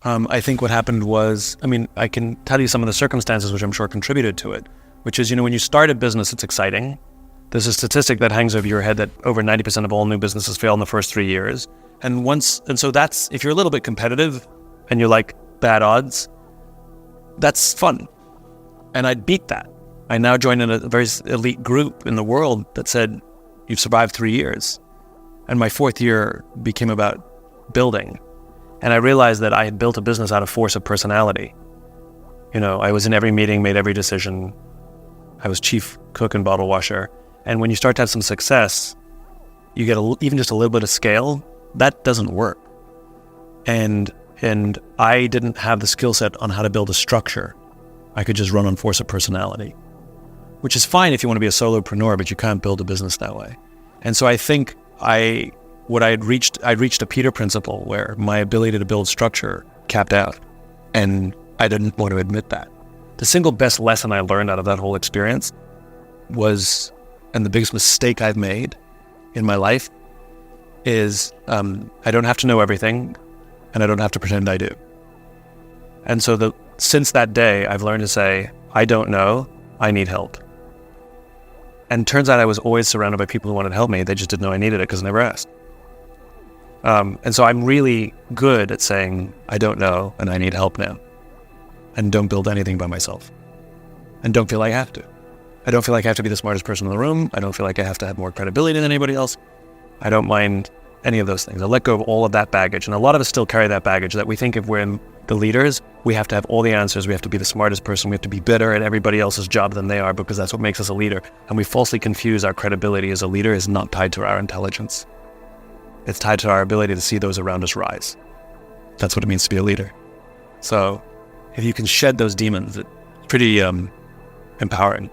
I think what happened was, I can tell you some of the circumstances which I'm sure contributed to it, which is, when you start a business, it's exciting. There's a statistic that hangs over your head that over 90% of all new businesses fail in the first 3 years. And so that's, if you're a little bit competitive and you like bad odds, that's fun. And I'd beat that. I now joined in a very elite group in the world that said, you've survived 3 years. And my 4th year became about building. And I realized that I had built a business out of force of personality. I was in every meeting, made every decision. I was chief cook and bottle washer. And when you start to have some success, you get even just a little bit of scale, that doesn't work. And I didn't have the skill set on how to build a structure. I could just run on force of personality, which is fine if you want to be a solopreneur, but you can't build a business that way. And so I think I'd reached a Peter principle where my ability to build structure capped out, and I didn't want to admit that. The single best lesson I learned out of that whole experience was, and the biggest mistake I've made in my life is, I don't have to know everything, and I don't have to pretend I do. And so since that day, I've learned to say, I don't know, I need help. And turns out I was always surrounded by people who wanted to help me. They just didn't know I needed it because I never asked. And so I'm really good at saying, I don't know, and I need help now. And don't build anything by myself. And don't feel like I have to. I don't feel like I have to be the smartest person in the room. I don't feel like I have to have more credibility than anybody else. I don't mind any of those things. I let go of all of that baggage. And a lot of us still carry that baggage, that we think if we're the leaders, we have to have all the answers. We have to be the smartest person. We have to be better at everybody else's job than they are, because that's what makes us a leader. And we falsely confuse our credibility as a leader is not tied to our intelligence. It's tied to our ability to see those around us rise. That's what it means to be a leader. So if you can shed those demons, it's pretty empowering.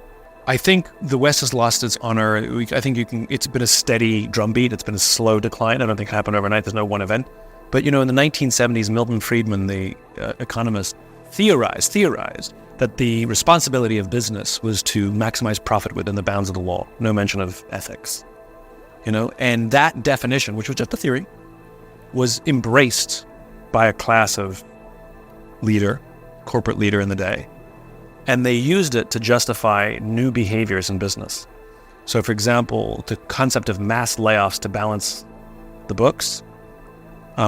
I think the West has lost its honor. I think it's been a steady drumbeat. It's been a slow decline. I don't think it happened overnight. There's no one event. But, in the 1970s, Milton Friedman, the economist, theorized that the responsibility of business was to maximize profit within the bounds of the law. No mention of ethics. And that definition, which was just a theory, was embraced by a class of corporate leader in the day. And they used it to justify new behaviors in business. So, for example, the concept of mass layoffs to balance the books,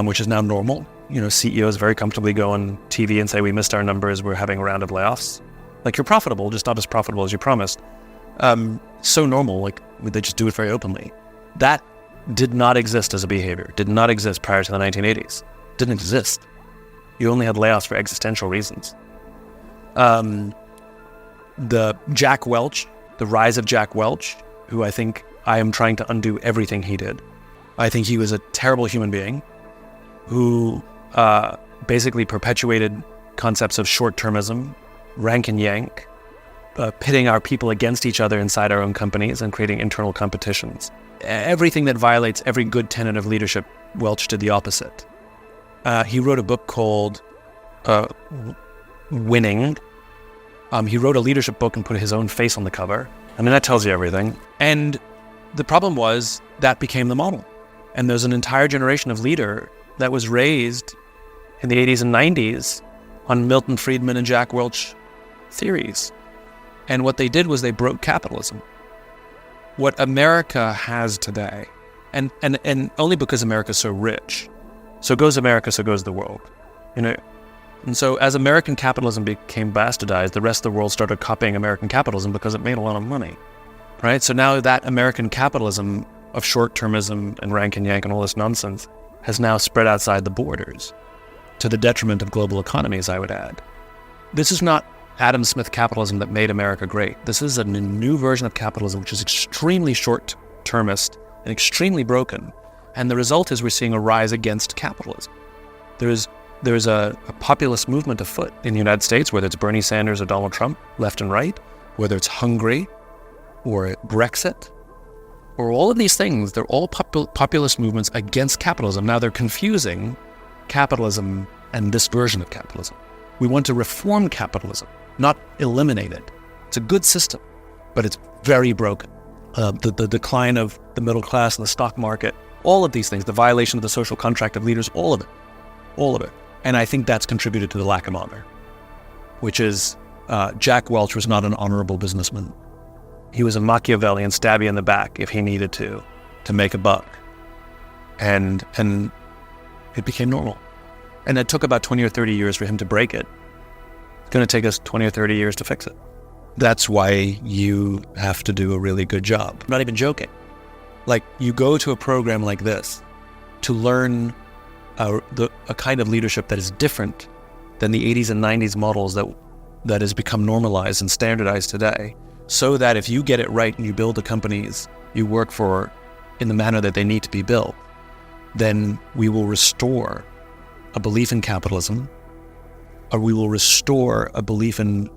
which is now normal. CEOs very comfortably go on TV and say, we missed our numbers, we're having a round of layoffs. Like, you're profitable, just not as profitable as you promised. So normal, like they just do it very openly. That did not exist as a behavior, did not exist prior to the 1980s. Didn't exist. You only had layoffs for existential reasons. The rise of Jack Welch, who I think I am trying to undo everything he did. I think he was a terrible human being who basically perpetuated concepts of short-termism, rank and yank, pitting our people against each other inside our own companies and creating internal competitions. Everything that violates every good tenet of leadership, Welch did the opposite. He wrote a book called Winning. He wrote a leadership book and put his own face on the cover. That tells you everything. And the problem was that became the model. And there's an entire generation of leader that was raised in the 80s and 90s on Milton Friedman and Jack Welch theories. And what they did was they broke capitalism. What America has today, and only because America's so rich, so goes America, so goes the world. And so as American capitalism became bastardized, the rest of the world started copying American capitalism because it made a lot of money, right? So now that American capitalism of short-termism and rank and yank and all this nonsense has now spread outside the borders to the detriment of global economies, I would add. This is not Adam Smith capitalism that made America great. This is a new version of capitalism which is extremely short-termist and extremely broken. And the result is we're seeing a rise against capitalism. There's a populist movement afoot in the United States, whether it's Bernie Sanders or Donald Trump, left and right, whether it's Hungary or Brexit, or all of these things. They're all populist movements against capitalism. Now they're confusing capitalism and this version of capitalism. We want to reform capitalism, not eliminate it. It's a good system, but it's very broken. The decline of the middle class and the stock market, all of these things, the violation of the social contract of leaders, all of it. And I think that's contributed to the lack of honor, which is Jack Welch was not an honorable businessman. He was a Machiavellian, stab you in the back if he needed to make a buck. And it became normal. And it took about 20 or 30 years for him to break it. It's going to take us 20 or 30 years to fix it. That's why you have to do a really good job. I'm not even joking. Like, you go to a program like this to learn a kind of leadership that is different than the 80s and 90s models that has become normalized and standardized today, so that if you get it right and you build the companies you work for in the manner that they need to be built, then we will restore a belief in capitalism, or we will restore a belief in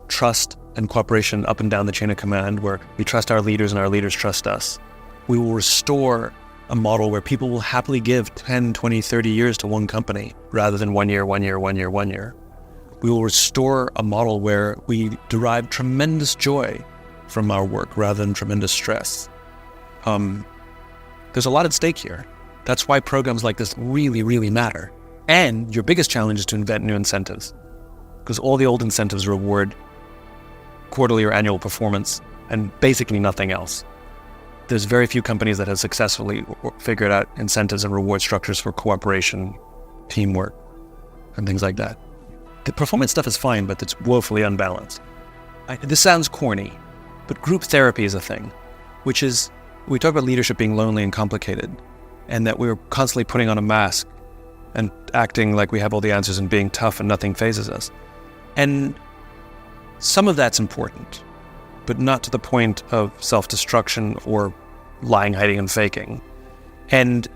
trust and cooperation up and down the chain of command, where we trust our leaders and our leaders trust us. We will restore a model where people will happily give 10, 20, 30 years to one company rather than 1 year, 1 year, 1 year, 1 year. We will restore a model where we derive tremendous joy from our work rather than tremendous stress. There's a lot at stake here. That's why programs like this really, really matter. And your biggest challenge is to invent new incentives, because all the old incentives reward quarterly or annual performance and basically nothing else. There's very few companies that have successfully figured out incentives and reward structures for cooperation, teamwork, and things like that. The performance stuff is fine, but it's woefully unbalanced. This sounds corny, but group therapy is a thing, which is, we talk about leadership being lonely and complicated, and that we're constantly putting on a mask and acting like we have all the answers and being tough and nothing phases us. And some of that's important, but not to the point of self-destruction or lying, hiding, and faking. And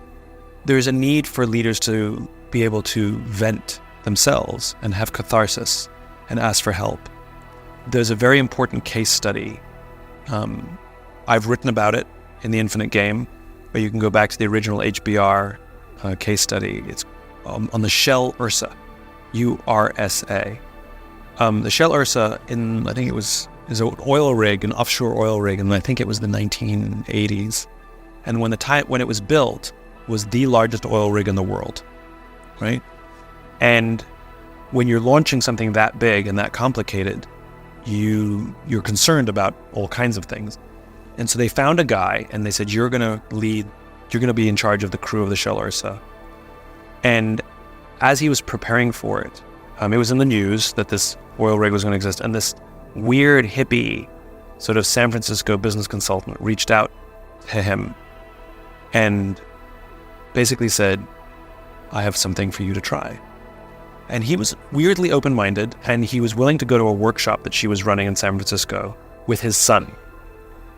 there's a need for leaders to be able to vent themselves and have catharsis and ask for help. There's a very important case study. I've written about it in The Infinite Game, but you can go back to the original HBR case study. It's on the Shell Ursa, URSA. The Shell Ursa, I think it was an oil rig, an offshore oil rig, and I think it was the 1980s. And when it was built, was the largest oil rig in the world, right? And when you're launching something that big and that complicated, you're concerned about all kinds of things. And so they found a guy and they said, you're going to be in charge of the crew of the Shell Ursa. And as he was preparing for it, it was in the news that this oil rig was going to exist. And this weird hippie sort of San Francisco business consultant reached out to him and basically said, I have something for you to try. And he was weirdly open-minded, and he was willing to go to a workshop that she was running in San Francisco with his son.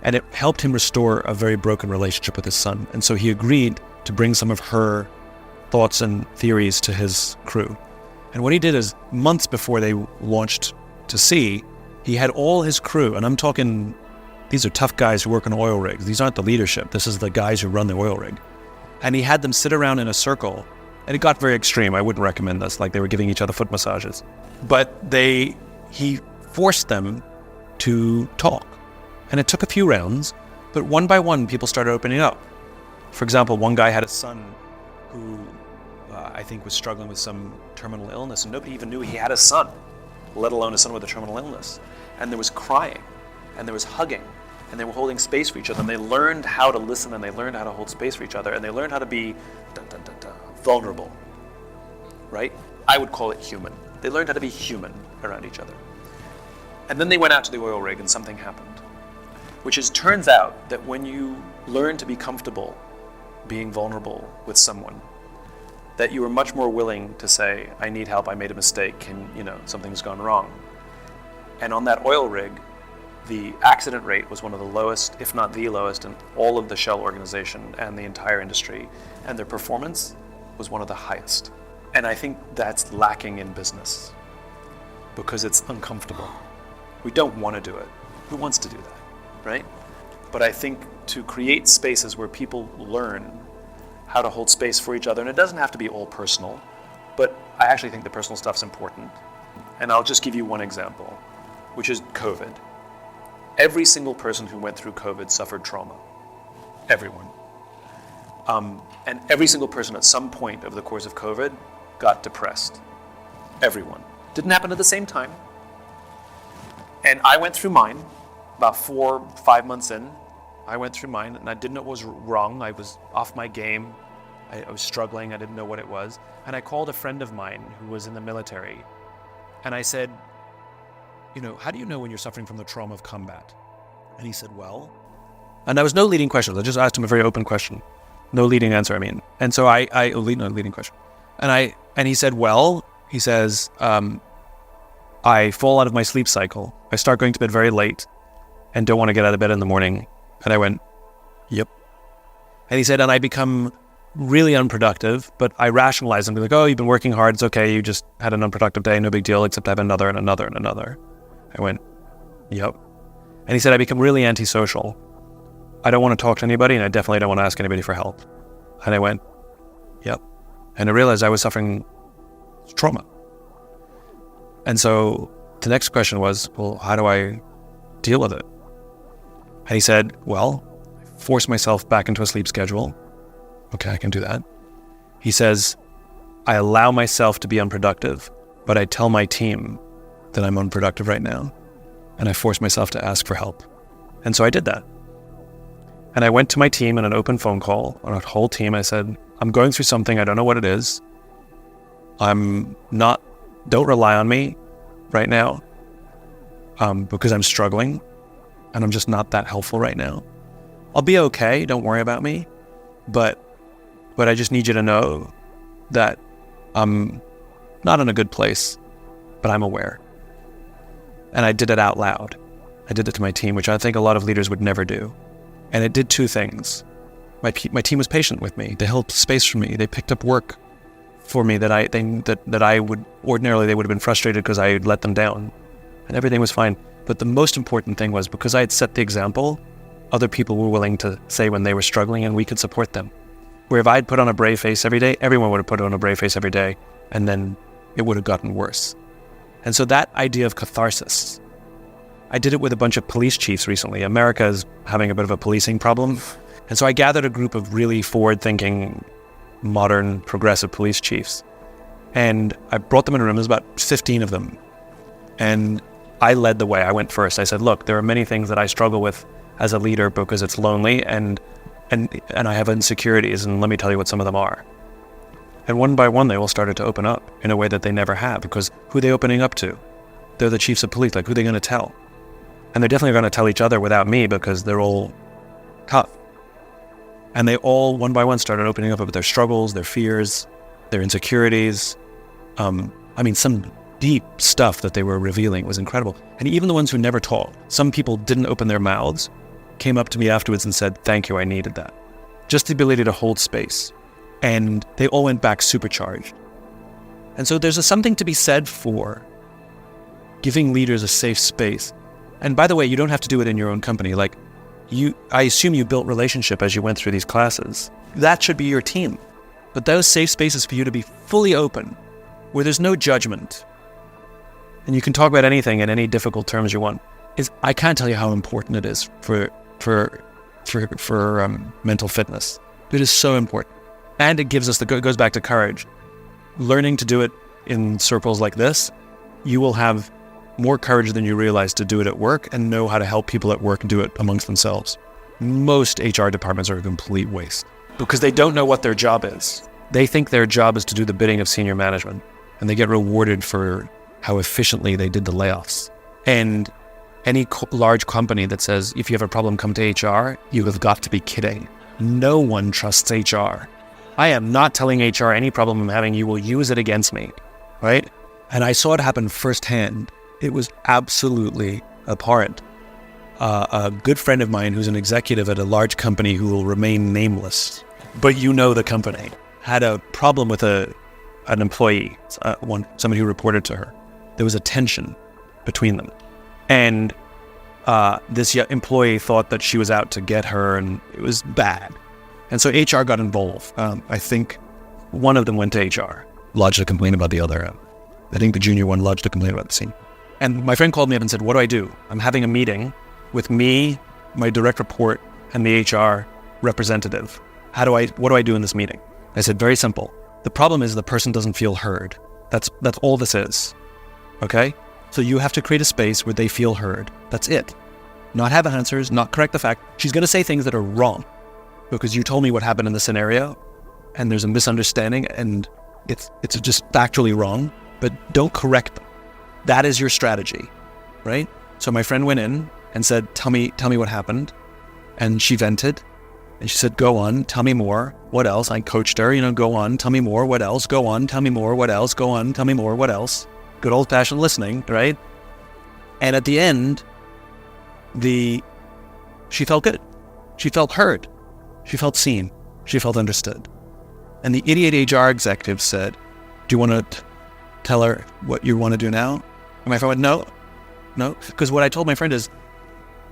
And it helped him restore a very broken relationship with his son. And so he agreed to bring some of her thoughts and theories to his crew. And what he did is, months before they launched to sea, he had all his crew, and I'm talking, these are tough guys who work on oil rigs. These aren't the leadership. This is the guys who run the oil rig. And he had them sit around in a circle. And it got very extreme. I wouldn't recommend this, like they were giving each other foot massages. But he forced them to talk. And it took a few rounds, but one by one, people started opening up. For example, one guy had a son who I think was struggling with some terminal illness, and nobody even knew he had a son, let alone a son with a terminal illness. And there was crying, and there was hugging, and they were holding space for each other, and they learned how to listen, and they learned how to hold space for each other, and they learned how to be vulnerable, right? I would call it human. They learned how to be human around each other. And then they went out to the oil rig and something happened, which is, turns out that when you learn to be comfortable being vulnerable with someone, that you are much more willing to say, I need help, I made a mistake, and something's gone wrong. And on that oil rig, the accident rate was one of the lowest, if not the lowest, in all of the Shell organization and the entire industry. And their performance was one of the highest. And I think that's lacking in business because it's uncomfortable. We don't want to do it. Who wants to do that, right? But I think to create spaces where people learn how to hold space for each other, and it doesn't have to be all personal, but I actually think the personal stuff's important. And I'll just give you one example, which is COVID. Every single person who went through COVID suffered trauma. Everyone. And every single person at some point over the course of COVID got depressed. Everyone. Didn't happen at the same time. And I went through mine about 4 or 5 months in. I went through mine and I didn't know what was wrong. I was off my game. I was struggling. I didn't know what it was. And I called a friend of mine who was in the military. And I said, how do you know when you're suffering from the trauma of combat? And he said, well. And there was no leading questions. I just asked him a very open question. No leading answer, I mean. And so no leading question. And he said, well, he says, I fall out of my sleep cycle. I start going to bed very late and don't want to get out of bed in the morning. And I went, yep. And he said, and I become really unproductive, but I rationalize and be like, oh, you've been working hard. It's okay. You just had an unproductive day. No big deal, except I have another and another and another. I went, yep. And he said, I become really antisocial. I don't want to talk to anybody, and I definitely don't want to ask anybody for help. And I went, yep. And I realized I was suffering trauma. And so the next question was, well, how do I deal with it? And he said, well, force myself back into a sleep schedule. Okay, I can do that. He says, I allow myself to be unproductive, but I tell my team that I'm unproductive right now. And I force myself to ask for help. And so I did that. And I went to my team in an open phone call, on a whole team. I said, I'm going through something. I don't know what it is. Don't rely on me right now because I'm struggling and I'm just not that helpful right now. I'll be okay. Don't worry about me. But I just need you to know that I'm not in a good place, but I'm aware. And I did it out loud. I did it to my team, which I think a lot of leaders would never do. And it did 2 things. My team was patient with me. They held space for me. They picked up work for me that I would ordinarily, they would have been frustrated because I had let them down, and everything was fine. But the most important thing was because I had set the example, other people were willing to say when they were struggling, and we could support them. Where if I'd put on a brave face every day, everyone would have put on a brave face every day, and then it would have gotten worse. And so that idea of catharsis, I did it with a bunch of police chiefs recently. America is having a bit of a policing problem. And so I gathered a group of really forward-thinking, modern, progressive police chiefs. And I brought them in a room. There's about 15 of them. And I led the way. I went first. I said, look, there are many things that I struggle with as a leader because it's lonely and I have insecurities, and let me tell you what some of them are. And one by one, they all started to open up in a way that they never have, because who are they opening up to? They're the chiefs of police. Like, who are they going to tell? And they're definitely going to tell each other without me because they're all tough. And they all, one by one, started opening up about their struggles, their fears, their insecurities. Some deep stuff that they were revealing was incredible. And even the ones who never talked, some people didn't open their mouths, came up to me afterwards and said, thank you, I needed that. Just the ability to hold space. And they all went back supercharged. And so there's something to be said for giving leaders a safe space. And by the way, you don't have to do it in your own company. I assume you built relationship as you went through these classes. That should be your team. But those safe spaces for you to be fully open, where there's no judgment, and you can talk about anything in any difficult terms you want, I can't tell you how important it is for mental fitness. It is so important. And it goes back to courage. Learning to do it in circles like this, you will have more courage than you realize to do it at work and know how to help people at work do it amongst themselves. Most HR departments are a complete waste because they don't know what their job is. They think their job is to do the bidding of senior management, and they get rewarded for how efficiently they did the layoffs. And any large company that says, if you have a problem, come to HR, you have got to be kidding. No one trusts HR. I am not telling HR any problem I'm having, you will use it against me, right? And I saw it happen firsthand. It was absolutely abhorrent. A good friend of mine who's an executive at a large company who will remain nameless, but you know the company, had a problem with an employee, somebody who reported to her. There was a tension between them. And this employee thought that she was out to get her, and it was bad. And so HR got involved. I think one of them went to HR, lodged a complaint about the other. I think the junior one lodged a complaint about the senior. And my friend called me up and said, what do I do? I'm having a meeting with me, my direct report, and the HR representative. What do I do in this meeting? I said, very simple. The problem is the person doesn't feel heard. That's all this is. Okay? So you have to create a space where they feel heard. That's it. Not have answers, not correct the fact. She's going to say things that are wrong because you told me what happened in the scenario and there's a misunderstanding and it's just factually wrong, but don't correct them. That is your strategy, right? So my friend went in and said, tell me what happened. And she vented and she said, go on, tell me more. What else? I coached her, go on, tell me more. What else? Go on, tell me more. What else? Go on, tell me more. What else? Good old fashioned listening, right? And at the end, she felt good. She felt heard. She felt seen. She felt understood. And the idiot HR executive said, do you want to tell her what you want to do now? And my friend went, no. Because what I told my friend is,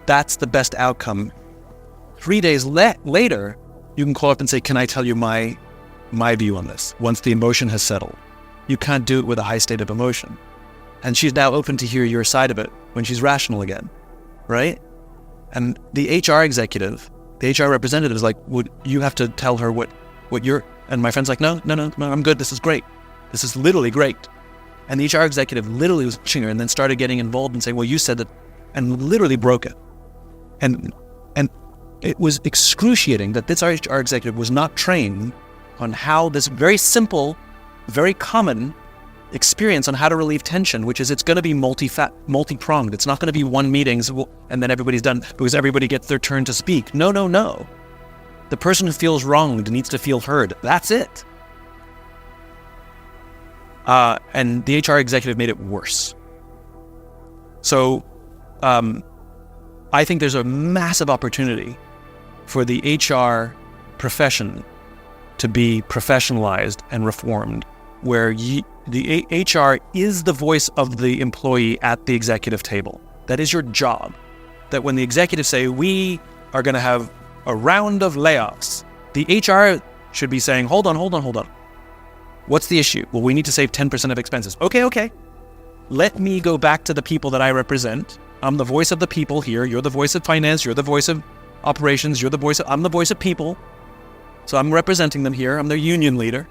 that's the best outcome. 3 days later, you can call up and say, can I tell you my view on this? Once the emotion has settled. You can't do it with a high state of emotion. And she's now open to hear your side of it when she's rational again, right? And the HR executive, the HR representative is like, would you have to tell her what you're, and my friend's like, no, I'm good. This is great. This is literally great. And the HR executive literally was pushing her and then started getting involved and saying, well, you said that, and literally broke it. And it was excruciating that this HR executive was not trained on how this very simple, very common experience on how to relieve tension, which is it's going to be multi-pronged. It's not going to be one meeting and then everybody's done because everybody gets their turn to speak. No. The person who feels wronged needs to feel heard. That's it. And the HR executive made it worse. So I think there's a massive opportunity for the HR profession to be professionalized and reformed, where the HR is the voice of the employee at the executive table. That is your job. That when the executives say, we are going to have a round of layoffs, the HR should be saying, hold on. What's the issue? Well, we need to save 10% of expenses. Okay. Let me go back to the people that I represent. I'm the voice of the people here. You're the voice of finance. You're the voice of operations. I'm the voice of people. So I'm representing them here. I'm their union leader.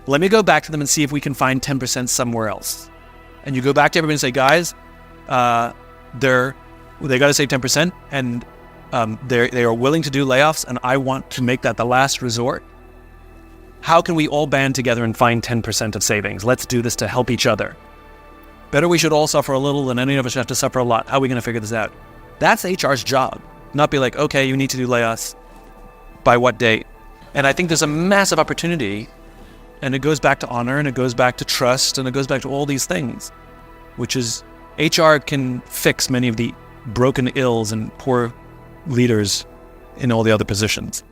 Let me go back to them and see if we can find 10% somewhere else. And you go back to everybody and say, guys, they got to save 10%, and they are willing to do layoffs, and I want to make that the last resort. How can we all band together and find 10% of savings? Let's do this to help each other. Better we should all suffer a little than any of us should have to suffer a lot. How are we going to figure this out? That's HR's job. Not be like, okay, you need to do layoffs. By what date? And I think there's a massive opportunity, and it goes back to honor, and it goes back to trust, and it goes back to all these things, which is HR can fix many of the broken ills and poor leaders in all the other positions.